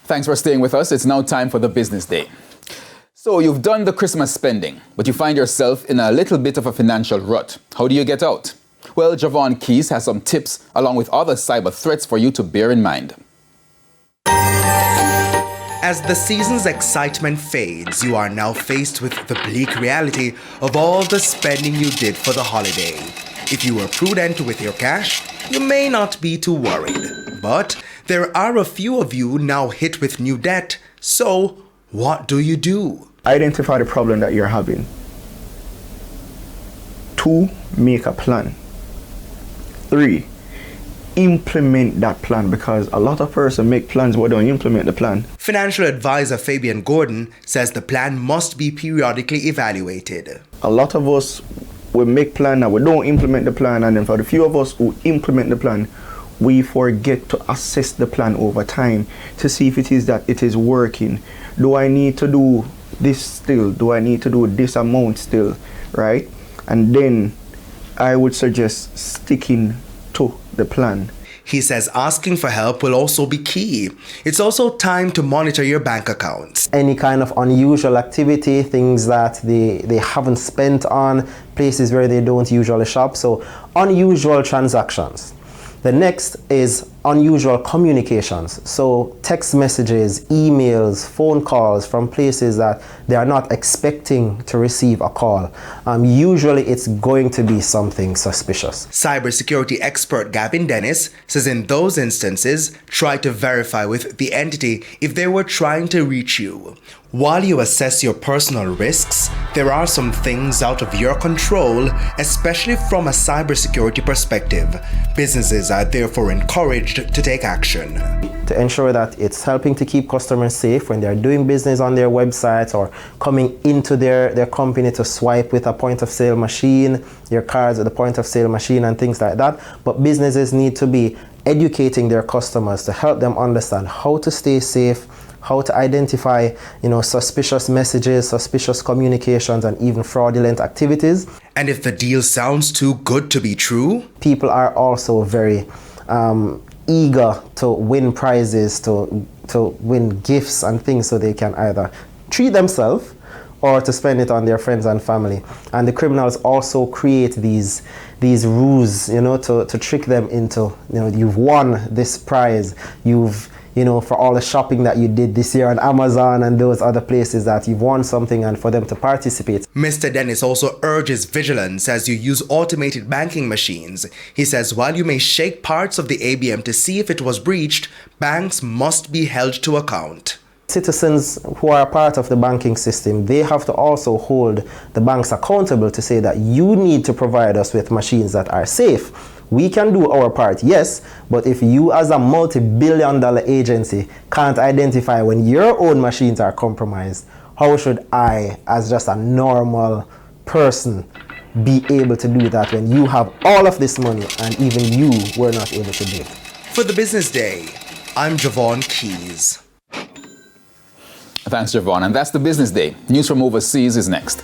Thanks for staying with us. It's now time for the business day. So you've done the Christmas spending, but you find yourself in a little bit of a financial rut. How do you get out? Well, Javon Keys has some tips along with other cyber threats for you to bear in mind. As the season's excitement fades, you are now faced with the bleak reality of all the spending you did for the holiday. If you were prudent with your cash, you may not be too worried. But there are a few of you now hit with new debt. So, what do you do? Identify the problem that you're having. 2, make a plan. 3, implement that plan, because a lot of persons make plans but don't implement the plan. Financial advisor Fabian Gordon says the plan must be periodically evaluated. A lot of us will make plan and we don't implement the plan, and then for the few of us who implement the plan, we forget to assess the plan over time to see if it is that it is working. Do I need to do this still? Do I need to do this amount still? Right? And then I would suggest sticking to the plan. He says asking for help will also be key. It's also time to monitor your bank accounts. Any kind of unusual activity, things that they haven't spent on, places where they don't usually shop. So unusual transactions. The next is unusual communications. So text messages, emails, phone calls from places that they are not expecting to receive a call. Usually it's going to be something suspicious. Cybersecurity expert Gavin Dennis says in those instances, try to verify with the entity if they were trying to reach you. While you assess your personal risks, there are some things out of your control, especially from a cybersecurity perspective. Businesses are therefore encouraged to take action. To ensure that it's helping to keep customers safe when they're doing business on their websites or coming into their company to swipe with a point of sale machine, your cards at the point of sale machine and things like that. But businesses need to be educating their customers to help them understand how to stay safe, how to identify, suspicious messages, suspicious communications, and even fraudulent activities. And if the deal sounds too good to be true? People are also very eager to win prizes, to win gifts and things so they can either treat themselves or to spend it on their friends and family. And the criminals also create these rules, to trick them into, you've won this prize, for all the shopping that you did this year on Amazon and those other places that you've won something and for them to participate. Mr. Dennis also urges vigilance as you use automated banking machines. He says while you may shake parts of the ABM to see if it was breached, banks must be held to account. Citizens who are part of the banking system, they have to also hold the banks accountable to say that you need to provide us with machines that are safe. We can do our part, yes, but if you as a multi-billion-dollar agency can't identify when your own machines are compromised, how should I, as just a normal person, be able to do that when you have all of this money and even you were not able to do it? For the Business Day, I'm Javon Keys. Thanks, Javon. And that's the Business Day. News from overseas is next.